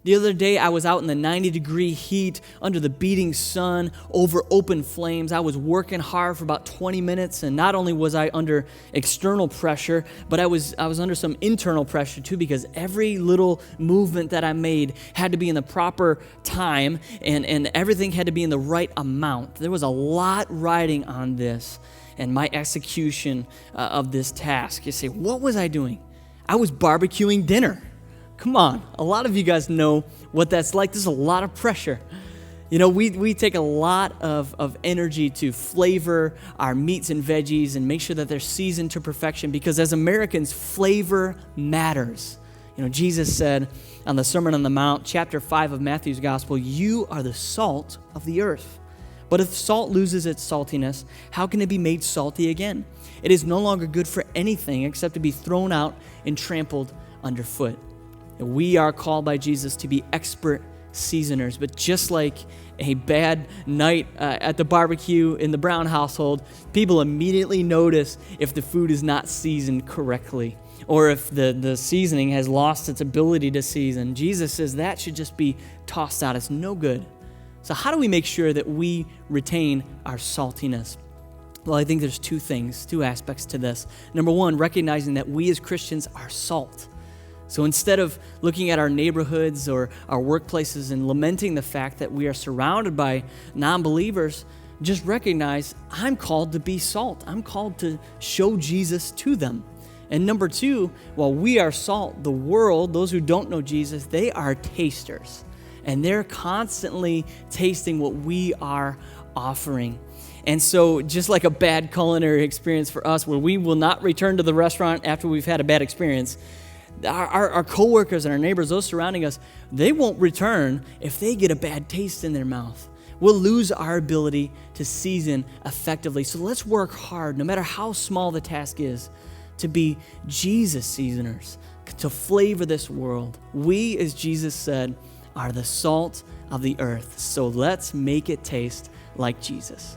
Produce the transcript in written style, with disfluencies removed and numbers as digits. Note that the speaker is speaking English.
The other day, I was out in the 90-degree heat, under the beating sun, over open flames. I was working hard for about 20 minutes, and not only was I under external pressure, but I was under some internal pressure too, because every little movement that I made had to be in the proper time, and everything had to be in the right amount. There was a lot riding on this and my execution of this task. You say, what was I doing? I was barbecuing dinner. Come on, a lot of you guys know what that's like. There's a lot of pressure. You know, we take a lot of energy to flavor our meats and veggies and make sure that they're seasoned to perfection, because as Americans, flavor matters. You know, Jesus said on the Sermon on the Mount, chapter 5 of Matthew's Gospel, "You are the salt of the earth. But if salt loses its saltiness, how can it be made salty again? It is no longer good for anything except to be thrown out and trampled underfoot." We are called by Jesus to be expert seasoners, but just like a bad night at the barbecue in the Brown household, people immediately notice if the food is not seasoned correctly, or if the seasoning has lost its ability to season. Jesus says that should just be tossed out. It's no good. So how do we make sure that we retain our saltiness? Well, I think there's two aspects to this. Number one, recognizing that we as Christians are salt. So instead of looking at our neighborhoods or our workplaces and lamenting the fact that we are surrounded by non-believers, just recognize I'm called to be salt. I'm called to show Jesus to them. And number two, while we are salt, the world, those who don't know Jesus, they are tasters. And they're constantly tasting what we are offering. And so just like a bad culinary experience for us, where we will not return to the restaurant after we've had a bad experience, our coworkers and our neighbors, those surrounding us, they won't return if they get a bad taste in their mouth. We'll lose our ability to season effectively. So let's work hard, no matter how small the task is, to be Jesus seasoners, to flavor this world. We, as Jesus said, are the salt of the earth. So let's make it taste like Jesus.